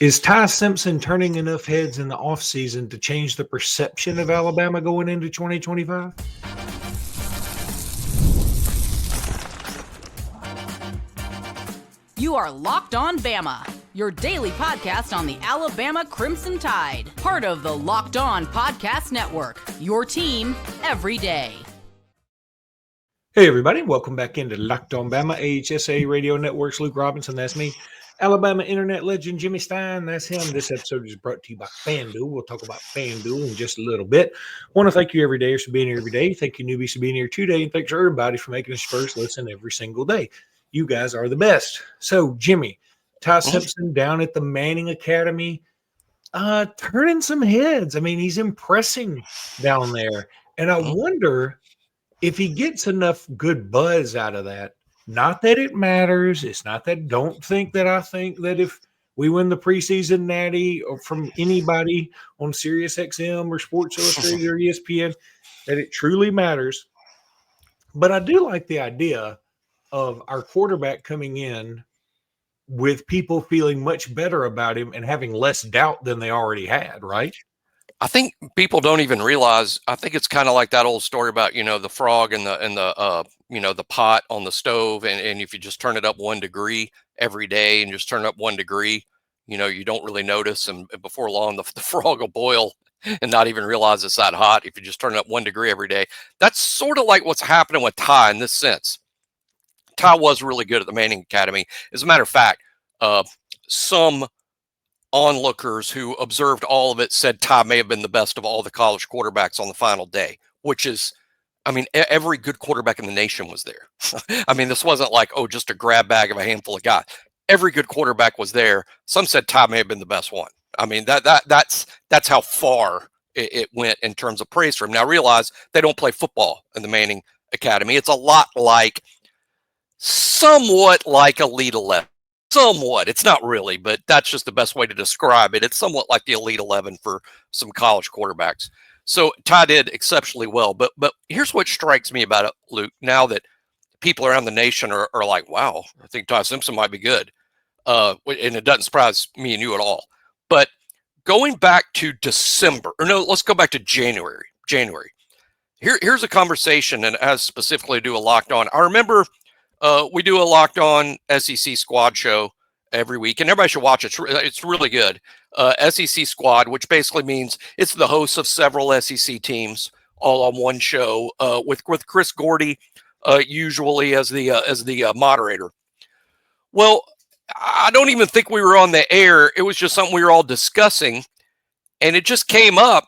Is Ty Simpson turning enough heads in the offseason to change the perception of Alabama going into 2025? You are Locked On Bama, your daily podcast on the Alabama Crimson Tide. Part of the Locked On Podcast Network, your team every day. Hey, everybody. Welcome back into Locked On Bama, AHSA Radio Network's Luke Robinson. That's me. Alabama internet legend Jimmy Stein. That's him. This episode is brought to you by FanDuel. We'll talk about FanDuel in just a little bit. Want to thank you every day for being here every day. Thank you, newbies, for being here today. And thanks for everybody for making us first listen every single day. You guys are the best. So, Jimmy, Ty Simpson down at the Manning Academy, turning some heads. I mean, he's impressing down there. And I wonder if he gets enough good buzz out of that. Not that it matters. It's not that don't think that I think that if we win the preseason natty or from anybody on Sirius XM or Sports Illustrated or ESPN, that it truly matters. But I do like the idea of our quarterback coming in with people feeling much better about him and having less doubt than they already had, right? I think people don't even realize. I think it's kind of like that old story about, the frog and the pot on the stove. And if you just turn it up 1 degree every day and just turn it up 1 degree, you don't really notice. And before long, the frog will boil and not even realize it's that hot if you just turn it up 1 degree every day. That's sort of like what's happening with Ty in this sense. Ty was really good at the Manning Academy. As a matter of fact, some onlookers who observed all of it said Ty may have been the best of all the college quarterbacks on the final day, which is, every good quarterback in the nation was there. This wasn't like, just a grab bag of a handful of guys. Every good quarterback was there. Some said Ty may have been the best one. That's how far it went in terms of praise for him. Now realize they don't play football in the Manning Academy. It's a lot like, somewhat like Elite 11. Somewhat. It's not really, but that's just the best way to describe it. It's somewhat like the Elite 11 for some college quarterbacks. So Ty did exceptionally well. But here's what strikes me about it, Luke, now that people around the nation are like, wow, I think Ty Simpson might be good. And it doesn't surprise me and you at all. But going back to December, or no, let's go back to January. Here's a conversation, and it has specifically to do with Locked On. I remember we do a Locked On SEC Squad show every week, and everybody should watch it. It's really good. SEC Squad, which basically means it's the hosts of several SEC teams all on one show, with Chris Gordy usually as the moderator. Well, I don't even think we were on the air. It was just something we were all discussing, and it just came up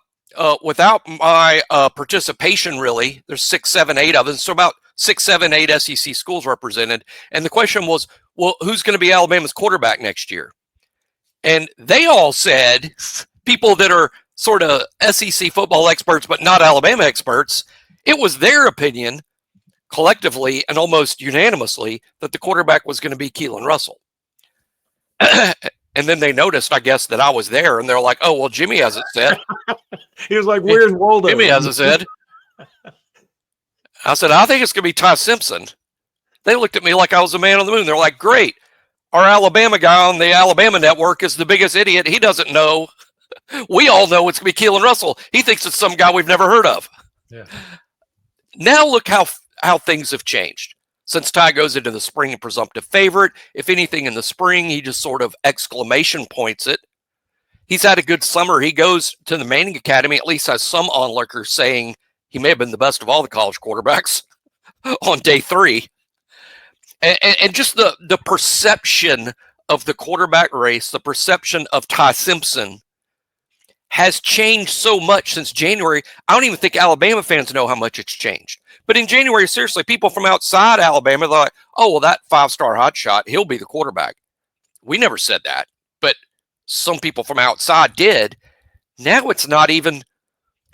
without my participation. Really, there's 6, 7, 8 of them, so about 6, 7, 8 SEC schools represented. And the question was, well, who's going to be Alabama's quarterback next year? And they all said, people that are sort of SEC football experts, but not Alabama experts, it was their opinion collectively and almost unanimously that the quarterback was going to be Keelan Russell. And then they noticed, I guess, that I was there, and they're like, oh, well, Jimmy hasn't said. He was like, where's Waldo? Jimmy hasn't said. I said, I think it's going to be Ty Simpson. They looked at me like I was a man on the moon. They're like, great. Our Alabama guy on the Alabama network is the biggest idiot. He doesn't know. We all know it's going to be Keelan Russell. He thinks it's some guy we've never heard of. Yeah. Now look how things have changed. Since Ty goes into the spring and presumptive favorite, if anything in the spring, he just sort of exclamation points it. He's had a good summer. He goes to the Manning Academy, at least has some onlookers saying he may have been the best of all the college quarterbacks on day 3. And just the perception of the quarterback race, the perception of Ty Simpson has changed so much since January. I don't even think Alabama fans know how much it's changed. But in January, seriously, people from outside Alabama, they're like, oh, well, that 5-star hotshot, he'll be the quarterback. We never said that, but some people from outside did. Now it's not even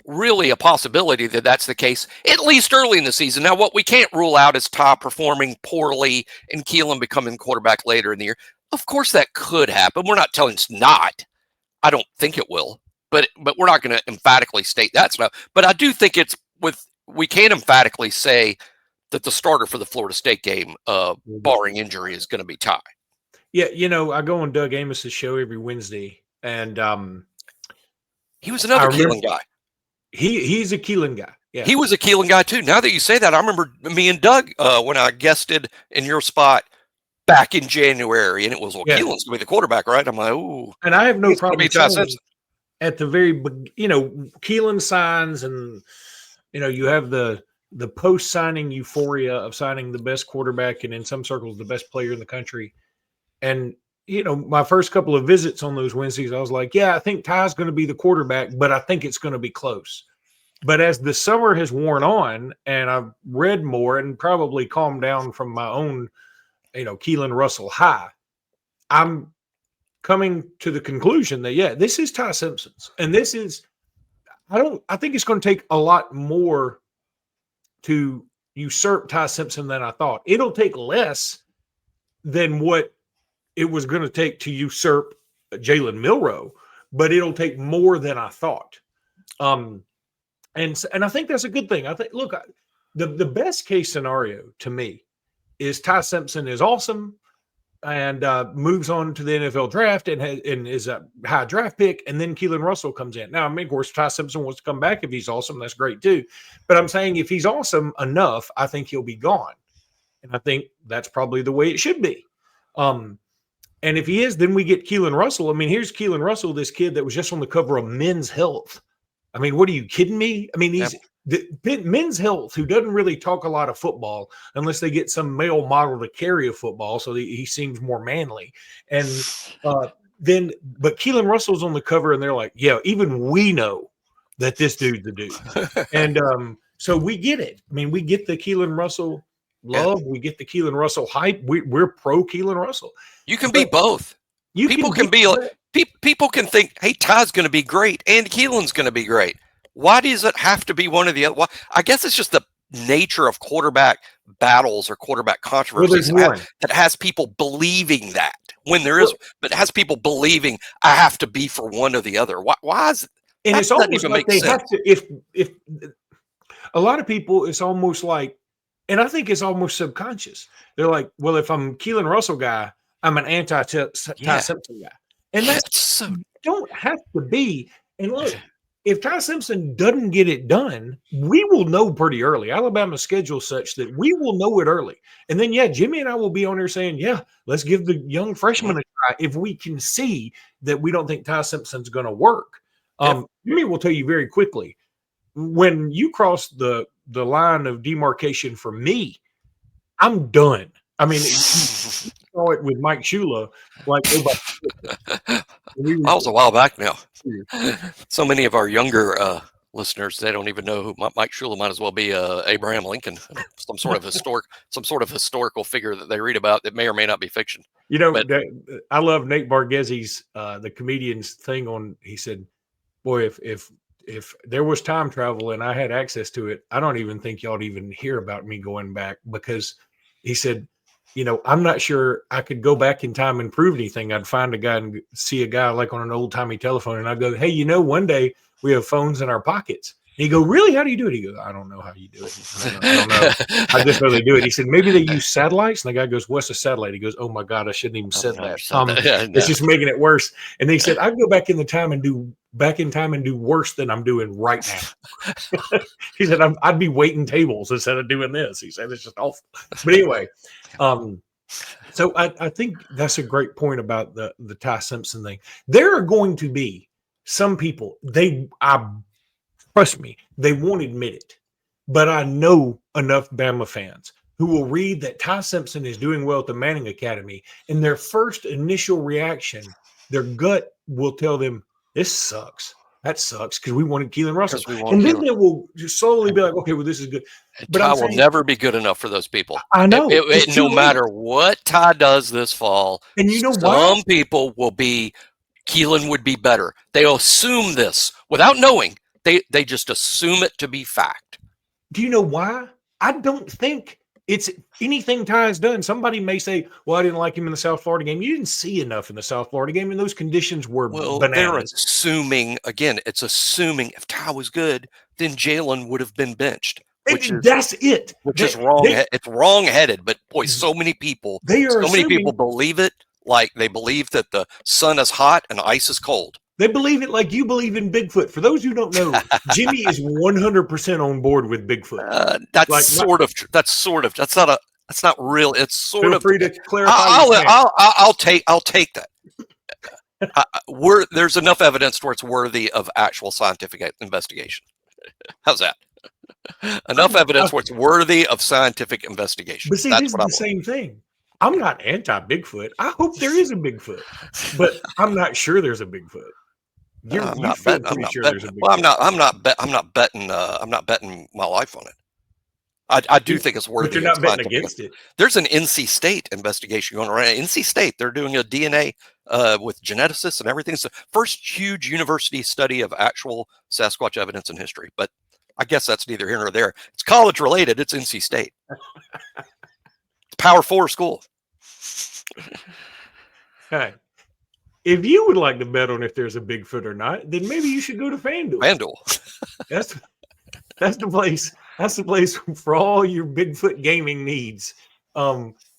really a possibility that that's the case, at least early in the season. Now, what we can't rule out is Ty performing poorly and Keelan becoming quarterback later in the year. Of course, that could happen. We're not telling it's not. I don't think it will, but we're not going to emphatically state that's not. But I do think we can emphatically say that the starter for the Florida State game, barring injury, is going to be Ty. Yeah, I go on Doug Amos's show every Wednesday, and He was I another remember Keelan guy. he's a Keelan guy. Yeah, He was a Keelan guy too. Now that you say that, I remember me and Doug when I guested in your spot back in January, and it was, yeah. Keelan's gonna be the quarterback, right? I'm like, ooh, And I have no he's gonna problem be Ty saying Simpson. at the very, Keelan signs, and you have the post signing euphoria of signing the best quarterback, and in some circles the best player in the country. And my first couple of visits on those Wednesdays, I was like, yeah, I think Ty's going to be the quarterback, but I think it's going to be close. But as the summer has worn on, and I've read more and probably calmed down from my own, Keelan Russell high, I'm coming to the conclusion that, yeah, this is Ty Simpson's. And this is, I think it's going to take a lot more to usurp Ty Simpson than I thought. It'll take less than what it was going to take to usurp Jalen Milroe, but it'll take more than I thought. And I think that's a good thing. I think, look, the best case scenario to me is Ty Simpson is awesome and moves on to the NFL draft and is a high draft pick, and then Keelan Russell comes in. Now, I mean, of course, Ty Simpson wants to come back if he's awesome. That's great too. But I'm saying if he's awesome enough, I think he'll be gone. And I think that's probably the way it should be. And if he is, then we get Keelan Russell. I mean, here's Keelan Russell, this kid that was just on the cover of Men's Health. I mean, what are you kidding me? I mean, he's Men's Health, who doesn't really talk a lot of football unless they get some male model to carry a football, so he seems more manly. And but Keelan Russell's on the cover, and they're like, yeah, even we know that this dude's the dude. And so we get it. I mean, we get the Keelan Russell love. We get the Keelan Russell hype. We're pro Keelan Russell. You can be both. People can think, hey, Ty's going to be great and Keelan's going to be great. Why does it have to be one or the other? Well, I guess it's just the nature of quarterback battles or quarterback controversies that has people believing that when there is, but it has people believing I have to be for one or the other. Why is it? And it's almost like they have to, if a lot of people, it's almost like, and I think it's almost subconscious. They're like, well, if I'm Keelan Russell guy, I'm an anti-Ty Simpson guy. And that's so don't have to be. And look, if Ty Simpson doesn't get it done, we will know pretty early. Alabama's schedule such that we will know it early. And then, yeah, Jimmy and I will be on there saying, yeah, let's give the young freshman a try if we can see that we don't think Ty Simpson's going to work. Jimmy will tell you very quickly, when you cross the line of demarcation for me, I'm done. I mean, you saw it with Mike Shula. Like, that was a while back now. So many of our younger listeners, they don't even know who Mike Shula might as well be Abraham Lincoln, some sort of historical figure that they read about that may or may not be fiction. I love Nate Bargatze's the comedian's thing on. He said, "Boy, if there was time travel and I had access to it, I don't even think y'all even hear about me going back," because he said, I'm not sure I could go back in time and prove anything. I'd find a guy and see a guy like on an old timey telephone, and I'd go, hey, one day we have phones in our pockets. And he'd go, really? How do you do it? He goes, I don't know how you do it. I don't know. I just know they do it. He said, maybe they use satellites. And the guy goes, what's a satellite? He goes, oh my God, I shouldn't even said that. It's just making it worse. And they said, I'd go back in time and do worse than I'm doing right now. He said, I'd be waiting tables instead of doing this. He said, it's just awful. But anyway, so I think that's a great point about the Ty Simpson thing. There are going to be some people, trust me, they won't admit it, but I know enough Bama fans who will read that Ty Simpson is doing well at the Manning Academy, and their first initial reaction, their gut will tell them, this sucks. That sucks because we wanted Keelan Russell. And then they will just slowly be like, okay, well, this is good. But Ty will never be good enough for those people. I know. No matter what Ty does this fall, and some people will be, Keelan would be better. They assume this without knowing. They just assume it to be fact. Do you know why? I don't think it's anything Ty has done. Somebody may say, well, I didn't like him in the South Florida game. You didn't see enough in the South Florida game, and those conditions were bananas. They're assuming, again, it's assuming if Ty was good, then Jalen would have been benched. That's it. Which is wrong. It's wrong-headed, but boy, so many people believe it like they believe that the sun is hot and ice is cold. They believe it like you believe in Bigfoot. For those who don't know, Jimmy is 100% on board with Bigfoot. That's Like, that's not real. It's sort feel of. free to clarify. I'll take that. There's enough evidence where it's worthy of actual scientific investigation. How's that? Enough evidence where it's worthy of scientific investigation. But see, this is the same thing. I'm not anti-Bigfoot. I hope there is a Bigfoot, but I'm not sure there's a Bigfoot. I'm not betting my life on it. I do think it's worthy. But you're not betting against it. There's an NC State investigation going around. NC State, they're doing a DNA with geneticists and everything. It's the first huge university study of actual Sasquatch evidence in history. But I guess that's neither here nor there. It's college related. It's NC State. It's Power 4 school. Hey, if you would like to bet on if there's a Bigfoot or not, then maybe you should go to FanDuel. That's the place. That's the place for all your Bigfoot gaming needs.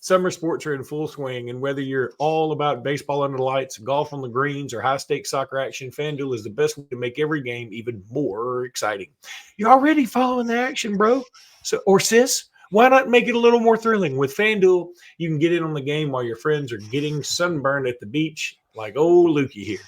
Summer sports are in full swing, and whether you're all about baseball under the lights, golf on the greens, or high-stakes soccer action, FanDuel is the best way to make every game even more exciting. You're already following the action, bro. Or sis, why not make it a little more thrilling? With FanDuel, you can get in on the game while your friends are getting sunburned at the beach, like old Lukey here.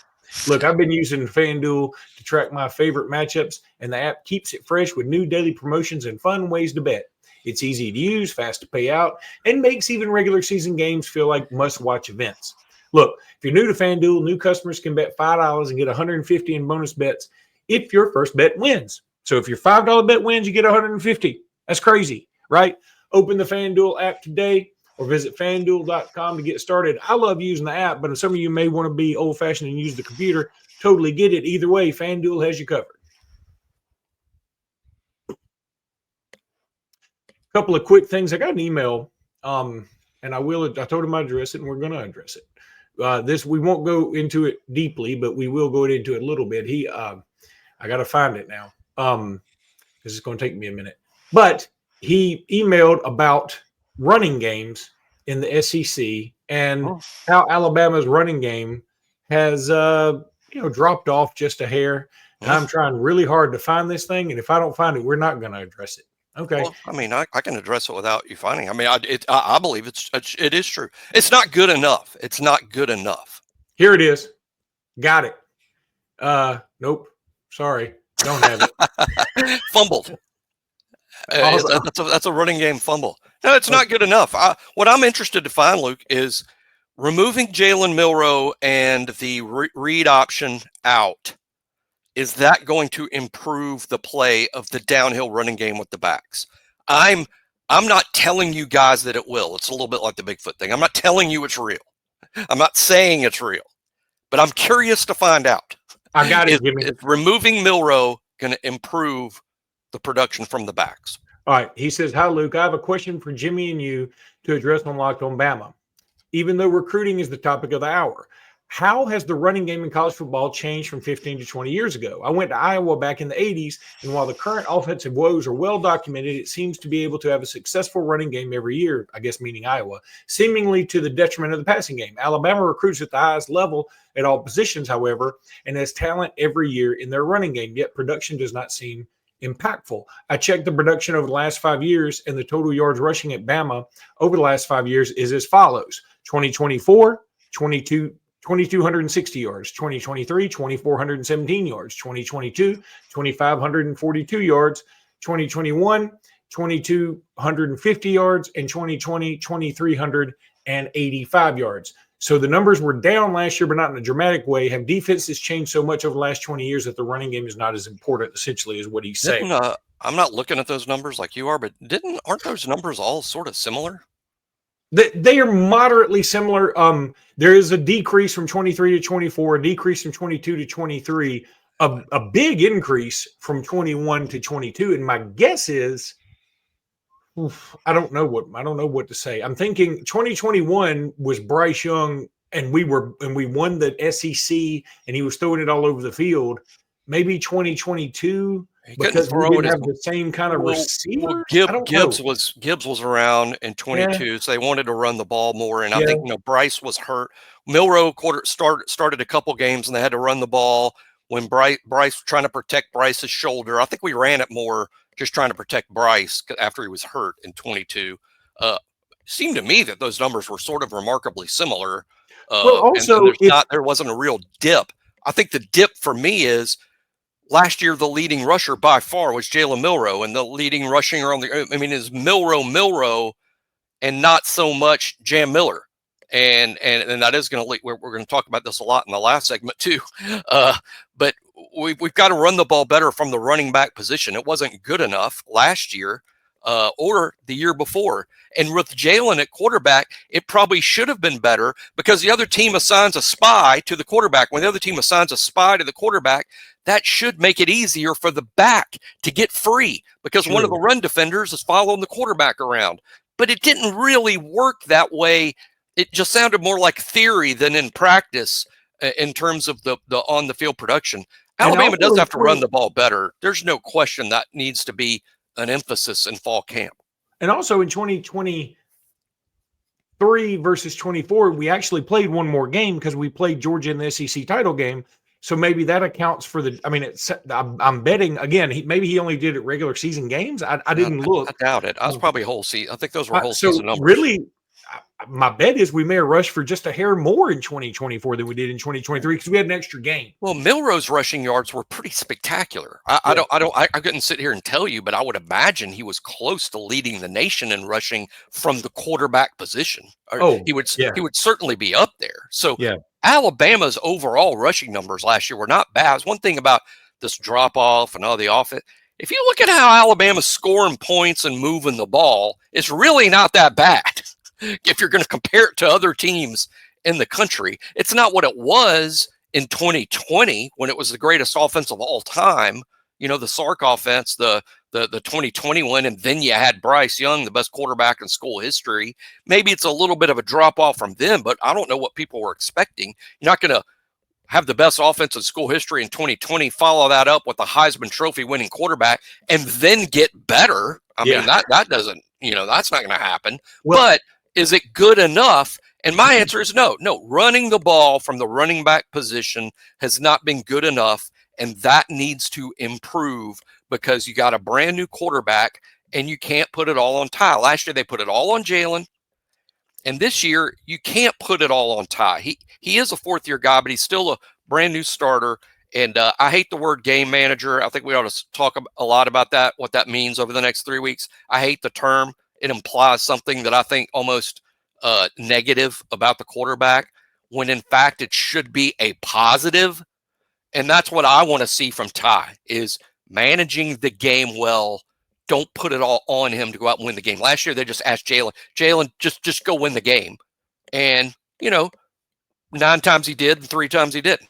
Look, I've been using FanDuel to track my favorite matchups, and the app keeps it fresh with new daily promotions and fun ways to bet. It's easy to use, fast to pay out, and makes even regular season games feel like must-watch events. Look, if you're new to FanDuel, new customers can bet $5 and get $150 in bonus bets if your first bet wins. So if your $5 bet wins, you get $150. That's crazy, right? Open the FanDuel app today or visit FanDuel.com to get started. I love using the app, but some of you may want to be old-fashioned and use the computer. Totally get it. Either way, FanDuel has you covered. A couple of quick things. I got an email, and I told him I'd address it, and we're going to address it. We won't go into it deeply, but we will go into it a little bit. I got to find it now, because it's going to take me a minute. But he emailed about running games in the SEC and how Alabama's running game has dropped off just a hair. And I'm trying really hard to find this thing, and if I don't find it, we're not going to address it. Okay. Well, I mean, I can address it without you finding. I mean, I believe it is true. It's not good enough. It's not good enough. Here it is. Got it. Nope. Sorry. Don't have it. Fumbled. That's a running game fumble. No, it's not good enough. What I'm interested to find, Luke, is removing Jalen Milroe and the read option out. Is that going to improve the play of the downhill running game with the backs? I'm not telling you guys that it will. It's a little bit like the Bigfoot thing. I'm not telling you it's real. I'm not saying it's real, but I'm curious to find out. I got it, Jimmy. Is removing Milroe going to improve the production from the backs? All right. He says, hi, Luke. I have a question for Jimmy and you to address on Locked on Bama. Even though recruiting is the topic of the hour, how has the running game in college football changed from 15 to 20 years ago? I went to Iowa back in the 80s, and while the current offensive woes are well documented, it seems to be able to have a successful running game every year, I guess meaning Iowa, seemingly to the detriment of the passing game. Alabama recruits at the highest level at all positions, however, and has talent every year in their running game, yet production does not seem impactful. I checked the production over the last 5 years, and the total yards rushing at Bama over the last 5 years is as follows. 2024, 2,260 yards, 2023, 2,417 yards, 2022, 2,542 yards, 2021, 2,250 yards, and 2020, 2,385 yards. So the numbers were down last year, but not in a dramatic way. Have defenses changed so much over the last 20 years that the running game is not as important, essentially, is what he's saying. I'm not looking at those numbers like you are, but aren't those numbers all sort of similar? They are moderately similar. There is a decrease from 23 to 24, a decrease from 22 to 23, a big increase from 21 to 22. And my guess is, I don't know what to say. I'm thinking 2021 was Bryce Young, and we won the SEC, and he was throwing it all over the field. Maybe 2022 He couldn't because we throw it didn't as have the same kind of well. receivers? I don't know. Gibbs was around in Yeah, 22, so they wanted to run the ball more. And I yeah. think Bryce was hurt. Milroe started a couple games, and they had to run the ball when Bryce trying to protect Bryce's shoulder. I think we ran it more just trying to protect Bryce after he was hurt in 22. Seemed to me that those numbers were sort of remarkably similar. Well, And also, there wasn't a real dip. I think the dip for me is last year the leading rusher by far was Jalen Milroe, and the leading rushing is Milroe and not so much Jam Miller. And that is going to we're going to talk about this a lot in the last segment too. But we've got to run the ball better from the running back position. It wasn't good enough last year or the year before. And with Jalen at quarterback, it probably should have been better because the other team assigns a spy to the quarterback. When the other team assigns a spy to the quarterback, that should make it easier for the back to get free because one of the run defenders is following the quarterback around. But it didn't really work that way. It just sounded more like theory than in practice in terms of the on the field production. Alabama does have to run the ball better. There's no question that needs to be an emphasis in fall camp. And also in 2023 versus 24, we actually played one more game because we played Georgia in the SEC title game. So maybe that accounts for I'm betting again. Maybe he only did it regular season games. I didn't look. I doubt it. I was probably whole season. I think those were whole season numbers. Really, my bet is we may have rushed for just a hair more in 2024 than we did in 2023 because we had an extra game. Well, Milroe's rushing yards were pretty spectacular. I couldn't sit here and tell you, but I would imagine he was close to leading the nation in rushing from the quarterback position. He would certainly be up there. So Alabama's overall rushing numbers last year were not bad. It's one thing about this drop off and all the offense. If you look at how Alabama's scoring points and moving the ball, it's really not that bad. If you're going to compare it to other teams in the country, it's not what it was in 2020 when it was the greatest offense of all time. The Sark offense, the 2021, and then you had Bryce Young, the best quarterback in school history. Maybe it's a little bit of a drop off from them, but I don't know what people were expecting. You're not going to have the best offense in school history in 2020, follow that up with a Heisman Trophy winning quarterback, and then get better. I mean, that doesn't, that's not going to happen. But is it good enough? And my answer is no. Running the ball from the running back position has not been good enough, and that needs to improve because you got a brand new quarterback and you can't put it all on Ty. Last year they put it all on Jalen, and this year you can't put it all on Ty. He is a fourth-year guy, but he's still a brand new starter. And I hate the word game manager. I think we ought to talk a lot about that, what that means over the next 3 weeks. I hate the term. It implies something that I think almost negative about the quarterback, when in fact it should be a positive. And that's what I want to see from Ty is managing the game well. Don't put it all on him to go out and win the game. Last year, they just asked Jalen, just go win the game. And, 9 times he did and 3 times he didn't.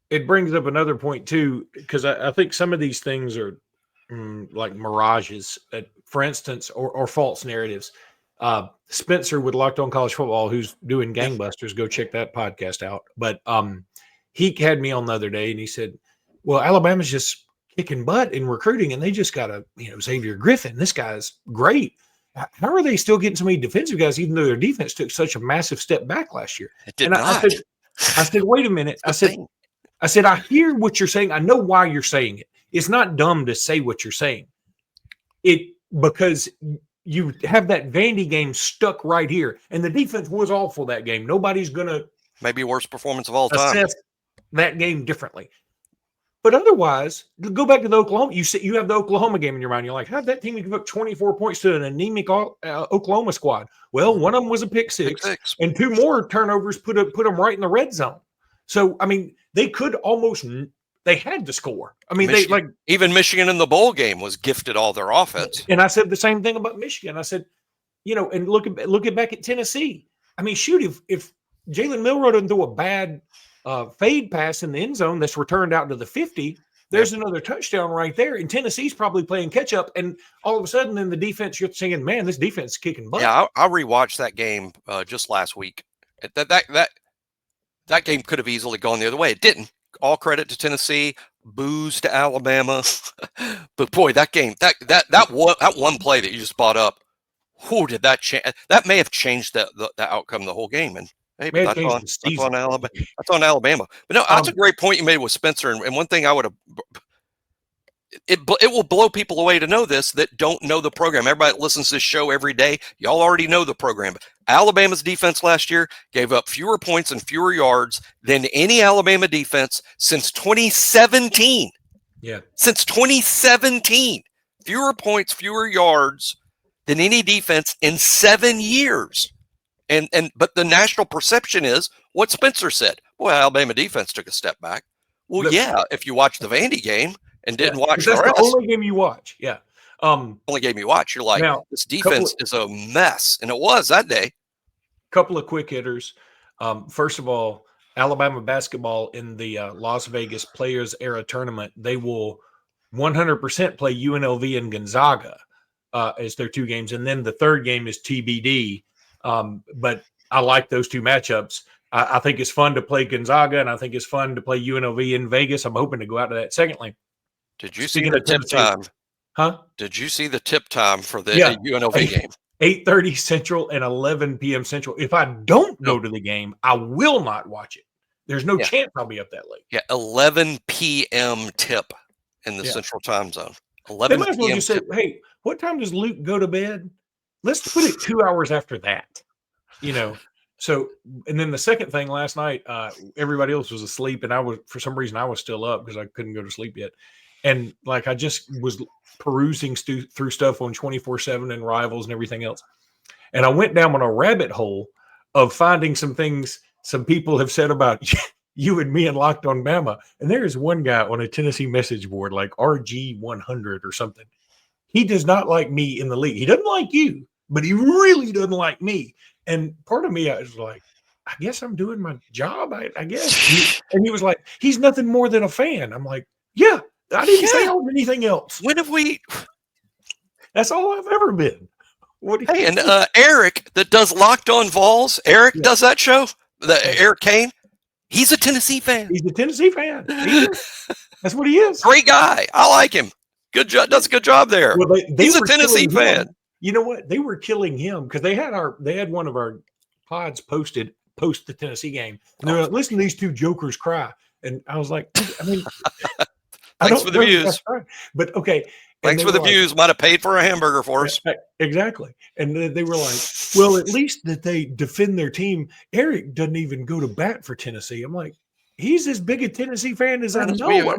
It brings up another point too, because I think some of these things are like mirages, for instance, or false narratives. Spencer with Locked On College Football, who's doing gangbusters, go check that podcast out. But he had me on the other day and he said, well, Alabama's just kicking butt in recruiting and they just got Xavier Griffin. This guy's great. How are they still getting so many defensive guys, even though their defense took such a massive step back last year? It did not. I said, wait a minute. I said, I hear what you're saying. I know why you're saying it. It's not dumb to say what you're saying. Because you have that Vandy game stuck right here, and the defense was awful that game. Nobody's going to maybe worst performance of all time. Assess that game differently. But otherwise, go back to the Oklahoma. You have the Oklahoma game in your mind. You're like, how did that team give up 24 points to an anemic Oklahoma squad? Well, one of them was a pick six. And 2 more turnovers put them right in the red zone. So, I mean, they could they had to score. I mean, even Michigan in the bowl game was gifted all their offense. And I said the same thing about Michigan. I said, and look back at Tennessee. I mean, shoot, if Jalen Milroe doesn't do a bad fade pass in the end zone that's returned out to the 50, there's another touchdown right there. And Tennessee's probably playing catch up. And all of a sudden in the defense, you're thinking, man, this defense is kicking butt. Yeah, I rewatched that game just last week. That game could have easily gone the other way. It didn't. All credit to Tennessee. booze to Alabama. But boy, that game, that one play that you just brought up, who did that change? That may have changed the outcome of the whole game. And hey, but that's on Alabama. That's on Alabama. But no, that's a great point you made with Spencer. And one thing I would have, it will blow people away to know this that don't know the program. Everybody that listens to this show every day, y'all already know the program. Alabama's defense last year gave up fewer points and fewer yards than any Alabama defense since 2017. Yeah. Since 2017. Fewer points, fewer yards than any defense in 7 years. But the national perception is what Spencer said. Boy, Alabama defense took a step back. Well, yeah, if you watch the Vandy game and didn't watch the rest. That's the only game you watch. Yeah. Only game you watch. You're like, this defense is a mess. And it was that day. Couple of quick hitters. First of all, Alabama basketball in the Las Vegas Players Era Tournament, they will 100% play UNLV and Gonzaga as their two games. And then the third game is TBD. But I like those two matchups. I think it's fun to play Gonzaga, and I think it's fun to play UNLV in Vegas. I'm hoping to go out to that second lane. Did you see the tip time? Huh? Did you see the tip time for the UNLV game? 8:30 Central and 11 p.m. Central. If I don't go to the game, I will not watch it. There's no chance I'll be up that late. Yeah, 11 p.m. tip in the Central Time Zone. 11 They might as well just say, hey, what time does Luke go to bed? Let's put it 2 hours after that. So, and then the second thing last night, everybody else was asleep, and for some reason, I was still up because I couldn't go to sleep yet. And like, I just was perusing through stuff on 24/7 and Rivals and everything else. And I went down on a rabbit hole of finding some things some people have said about you and me and Locked on Bama. And there is one guy on a Tennessee message board, like RG100 or something. He does not like me in the league. He doesn't like you, but he really doesn't like me. And part of me, I was like, I guess I'm doing my job, I guess. And he was like, he's nothing more than a fan. I'm like, yeah, I didn't say anything else. When have we? That's all I've ever been. And Eric that does Locked on Vols, Eric does that show, Eric Kane. He's a Tennessee fan. He's a Tennessee fan. That's what he is. Great guy. I like him. Good job. Does a good job there. Well, he's a Tennessee fan. You know what? They were killing him because they had one of our pods post the Tennessee game. And they were like, listen to these two jokers cry. And I was like, I mean, thanks for the views. But okay. Thanks for the views. Might have paid for a hamburger for us. Exactly. And they were like, well, at least that they defend their team. Eric doesn't even go to bat for Tennessee. I'm like, he's as big a Tennessee fan as I know.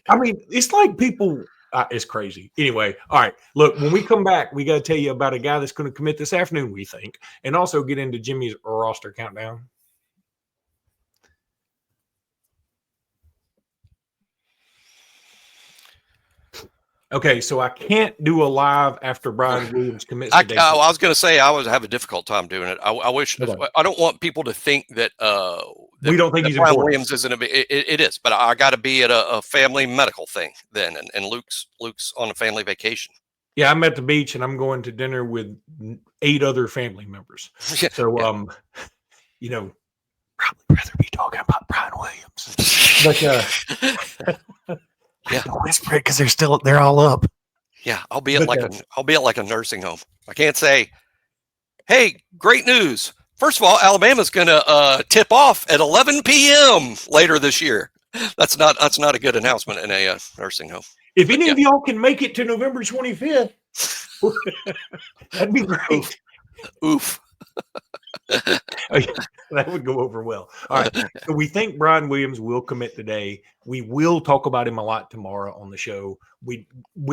I mean, it's like people. It's crazy. Anyway, all right. Look, when we come back, we got to tell you about a guy that's going to commit this afternoon, we think, and also get into Jimmy's roster countdown. Okay, so I can't do a live after Brian Williams commits. I was going to say I would have a difficult time doing it. I wish. I don't want people to think that we don't think he's Brian important. Williams isn't. It is, but I got to be at a family medical thing then, and Luke's on a family vacation. Yeah, I'm at the beach and I'm going to dinner with 8 other family members. So, probably rather be talking about Brian Williams, but. Yeah, whisper it because they're all up. Yeah, I'll be at like a nursing home. I can't say, hey, great news. First of all, Alabama's going to tip off at 11 p.m. later this year. That's not a good announcement in a nursing home. If any of y'all can make it to November 25th, that'd be great. Oof. That would go over well. All right. So we think Brian Williams will commit today. We will talk about him a lot tomorrow on the show. We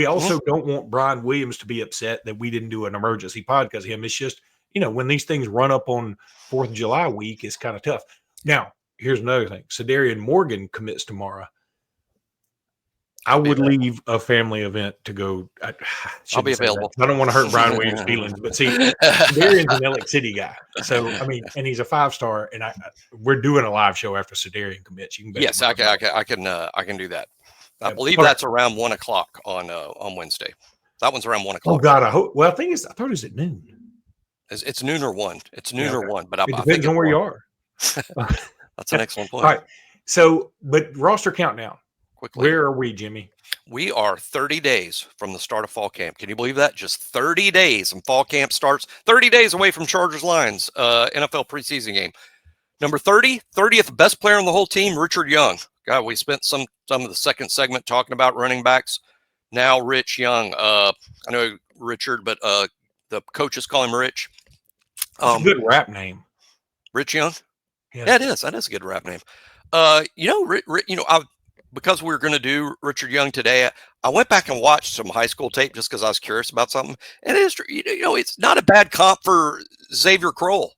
also don't want Brian Williams to be upset that we didn't do an emergency pod because of him. It's just, when these things run up on 4th of July week, it's kind of tough. Now, here's another thing. Sedarian Morgan commits tomorrow. I would leave a family event to go. I'll be available. I don't want to hurt Brian Williams' feelings, but see, Sedarian's an Alex City guy. So, I mean, and he's a 5-star, and we're doing a live show after Sedarian commits. You can yes, I can do that. I believe that's around 1:00 on Wednesday. That one's around 1:00. Oh God, I hope. Well, I thought it was at noon. It's noon or 1. It's noon or 1, but it depends on where you are. That's an excellent point. All right. So, but roster countdown. quickly. Where are we, Jimmy? We are 30 days from the start of fall camp. Can you believe that? Just 30 days and fall camp starts. 30 days away from Chargers Lions NFL preseason game. Number 30th best player on the whole team, Richard Young. God, we spent some of the second segment talking about running backs. Now Rich Young. I know Richard, but the coaches call him Rich. It's a good rap name. Rich Young? Yeah, it is. That is a good rap name. Because we were going to do Richard Young today, I went back and watched some high school tape just because I was curious about something. And it is, it's not a bad comp for Xavier Crowell.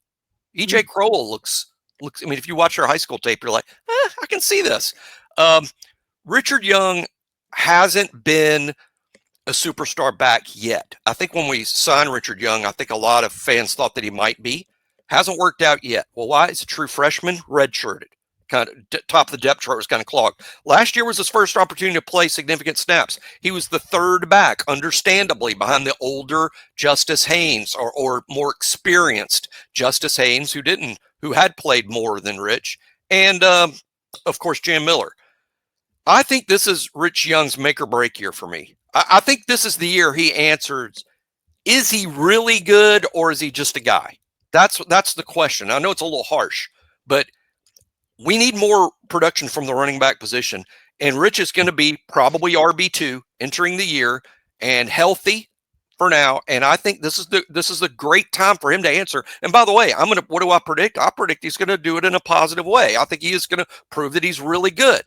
EJ Crowell looks. I mean, if you watch our high school tape, you're like, I can see this. Richard Young hasn't been a superstar back yet. I think when we signed Richard Young, I think a lot of fans thought that he might be. Hasn't worked out yet. Well, why? He's a true freshman, redshirted. Kind of top of the depth chart was kind of clogged. Last year was his first opportunity to play significant snaps. He was the third back, understandably, behind the older Justice Haynes or more experienced Justice Haynes, who had played more than Rich, and of course Jam Miller. I think this is Rich Young's make or break year for me. I think this is the year he answers: is he really good or is he just a guy? That's the question. I know it's a little harsh, but we need more production from the running back position. And Rich is going to be probably RB2 entering the year and healthy for now. And I think this is the great time for him to answer. And by the way, what do I predict? I predict he's going to do it in a positive way. I think he is going to prove that he's really good.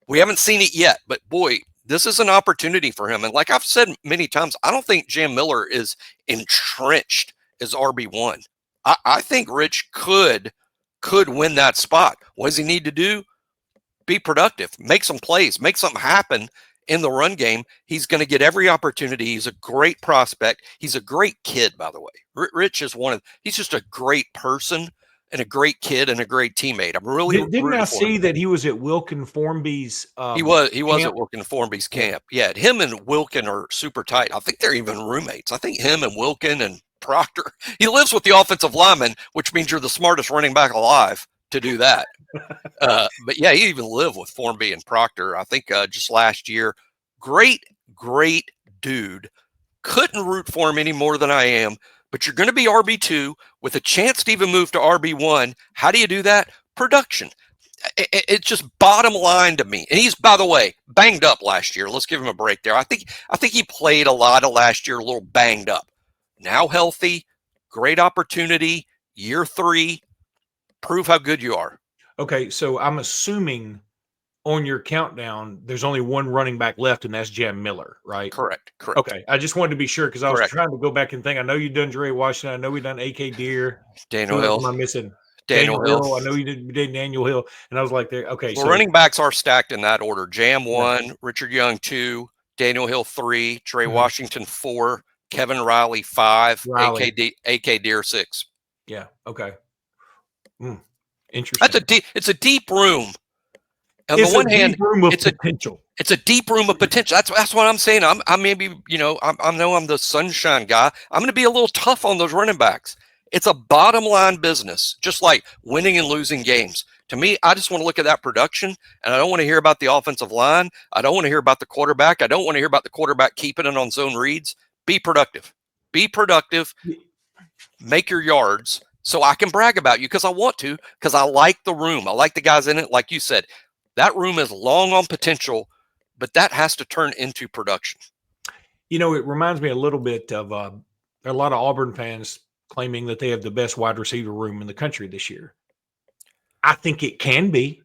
We haven't seen it yet, but boy, this is an opportunity for him. And like I've said many times, I don't think Jam Miller is entrenched as RB1. I think Rich could win that spot. What does he need to do? Be productive, make some plays, make something happen in the run game. He's going to get every opportunity. He's a great prospect. He's a great kid, by the way. Rich is he's just a great person and a great kid and a great teammate. I'm really didn't I see that he was at Wilkin Formby's he was camp? at Wilkin Formby's camp. Yeah, him and Wilkin are super tight. I think they're even roommates. I think him and Wilkin and Proctor. He lives with the offensive lineman, which means you're the smartest running back alive to do that. But yeah, he even lived with Formby and Proctor. I think just last year. Great dude. Couldn't root for him any more than I am. But you're going to be RB2 with a chance to even move to RB1. How do you do that? Production. It's just bottom line to me. And he's, by the way, banged up last year. Let's give him a break there. I think he played a lot of last year, a little banged up. Now healthy, great opportunity, year 3, prove how good you are. Okay, so I'm assuming on your countdown, there's only one running back left, and that's Jam Miller, right? Correct. Okay, I just wanted to be sure because I was trying to go back and think. I know you've done Dre Washington. I know we've done A.K. Deere. Daniel Hill. Who am I missing? Daniel Hill. I know you did Daniel Hill, and I was like, there. Okay, so running backs are stacked in that order. Jam 1, Richard Young 2, Daniel Hill 3, Dre Washington 4, Kevin Riley 5, A.K. Deere 6. Yeah. Okay. Interesting. It's a deep room. On it's the one hand, potential. It's a deep room of potential. That's what I'm saying. I maybe I know I'm the sunshine guy. I'm going to be a little tough on those running backs. It's a bottom line business, just like winning and losing games. To me, I just want to look at that production, and I don't want to hear about the offensive line. I don't want to hear about the quarterback. I don't want to hear about the quarterback keeping it on zone reads. Be productive. Be productive. Make your yards so I can brag about you because I want to, because I like the room. I like the guys in it. Like you said, that room is long on potential, but that has to turn into production. It reminds me a little bit of there are a lot of Auburn fans claiming that they have the best wide receiver room in the country this year. I think it can be.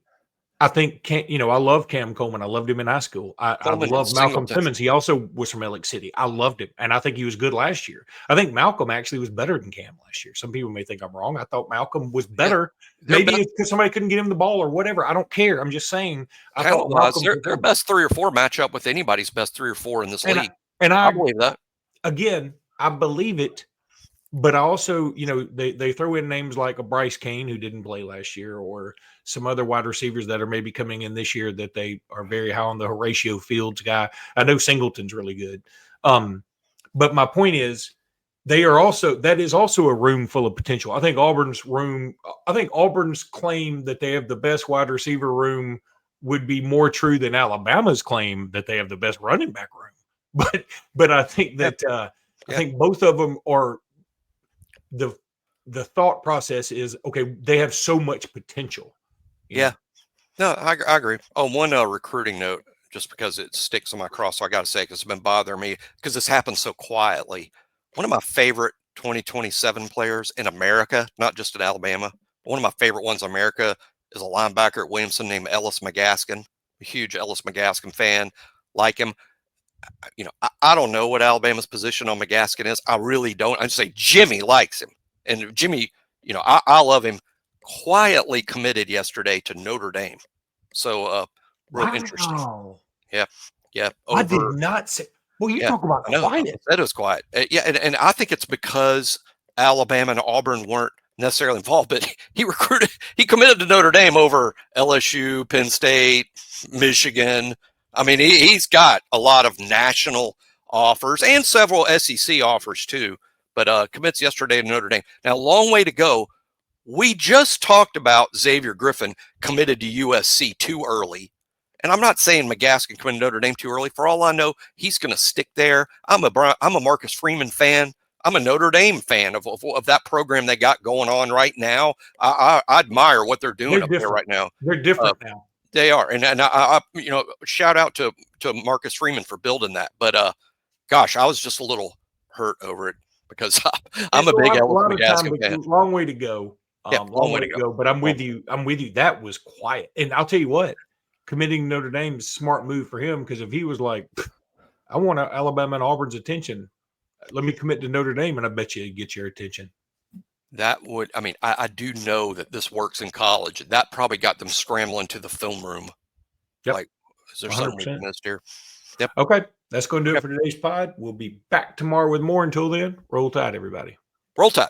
I think, I love Cam Coleman. I loved him in high school. I love Malcolm Simmons. He also was from Ellick City. I loved him, and I think he was good last year. I think Malcolm actually was better than Cam last year. Some people may think I'm wrong. I thought Malcolm was better. Yeah, maybe it's because somebody couldn't get him the ball or whatever. I don't care. I'm just saying. I thought Malcolm their best 3 or 4 match up with anybody's best 3 or 4 in this league. I believe that. Again, I believe it. But I also, they throw in names like a Bryce Kane who didn't play last year, or some other wide receivers that are maybe coming in this year that they are very high on the Horatio Fields guy. I know Singleton's really good. But my point is that is also a room full of potential. I think Auburn's claim that they have the best wide receiver room would be more true than Alabama's claim that they have the best running back room. But I think that I think both of them are the thought process is okay. They have so much potential. Yeah. No, I agree. Oh, one recruiting note, just because it sticks on my cross, so I got to say, because it's been bothering me, because this happens so quietly. One of my favorite 2027 players in America, not just in Alabama, but one of my favorite ones in America is a linebacker at Williamson named Ellis McGaskin. A huge Ellis McGaskin fan, like him. You know, I don't know what Alabama's position on McGaskin is. I really don't. I just say Jimmy likes him, and Jimmy, you know, I love him. Quietly committed yesterday to Notre Dame. So real interesting. Wow. Yeah. Yeah. I did not say. Well, you talk about I know. quiet. That was quiet. Yeah, and I think it's because Alabama and Auburn weren't necessarily involved, but he committed to Notre Dame over LSU, Penn State, Michigan. I mean, he's got a lot of national offers and several SEC offers too, but commits yesterday to Notre Dame. Now, long way to go. We just talked about Xavier Griffin committed to USC too early. And I'm not saying McGaskin committed to Notre Dame too early. For all I know, he's going to stick there. I'm a Marcus Freeman fan. I'm a Notre Dame fan of that program they got going on right now. I admire what they're doing up there right now. They're different now. They are. And I you know, shout out to Marcus Freeman for building that. But gosh, I was just a little hurt over it because I'm a big Ellis McGaskin fan. Long way to go. Long way to go. But I'm with you. That was quiet. And I'll tell you what, committing to Notre Dame is a smart move for him, because if he was like, I want Alabama and Auburn's attention, let me commit to Notre Dame, and I bet you it'd get your attention. That would, I mean, I do know that this works in college. That probably got them scrambling to the film room. Yep. Like, is there something we missed here? Yep. Okay. That's going to do it for today's pod. We'll be back tomorrow with more. Until then, roll tide, everybody. Roll tide.